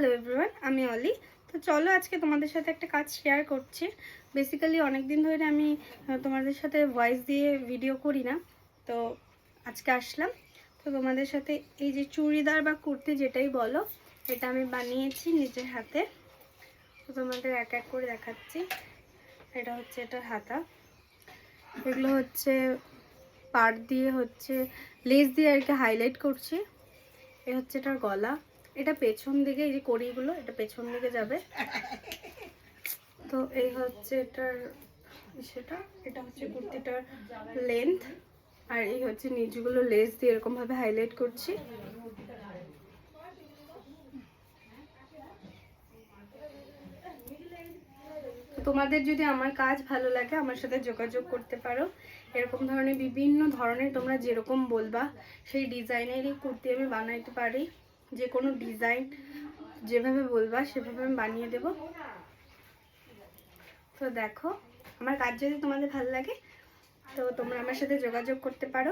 Hello everyone, আমি অলি। তো চলো আজকে তোমাদের সাথে একটা কাজ শেয়ার করছি। বেসিক্যালি অনেক দিন ধরে আমি তোমাদের সাথে ভয়েস দিয়ে ভিডিও করি না, তো আজকে আসলাম। তো তোমাদের সাথে এই যে চুড়িদার বা কুর্তি যেটাই বলো, এটা আমি বানিয়েছি নিজের হাতে। তো তোমাদের এক এক করে দেখাচ্ছি। এটা হচ্ছে এটার হাতা, এগুলো হচ্ছে পাড় দিয়ে হচ্ছে লেস দিয়ে আর কি হাইলাইট করছি। এ হচ্ছে এটার গলা, এটা পেছন দিকে, এই যে কড়িগুলো এটা পেছন দিকে যাবে। তো এই হচ্ছে এটার সেটা, এটা হচ্ছে কুর্তিটার লেন্থ, আর এই হচ্ছে নিচগুলো লেস দিয়ে এরকম ভাবে হাইলাইট করছি। তোমাদের যদি আমার কাজ ভালো লাগে আমার সাথে যোগাযোগ করতে পারো। এরকম ধরনের বিভিন্ন ধরনের তোমরা যেরকম বলবা সেই ডিজাইনেরই কুর্তি আমি বানাইতে পারি। যে কোনো ডিজাইন যেভাবে বলবা সেভাবে আমি বানিয়ে দেব। তো দেখো, আমার কাজ যদি তোমাদের ভালো লাগে তো তোমরা আমার সাথে যোগাযোগ করতে পারো।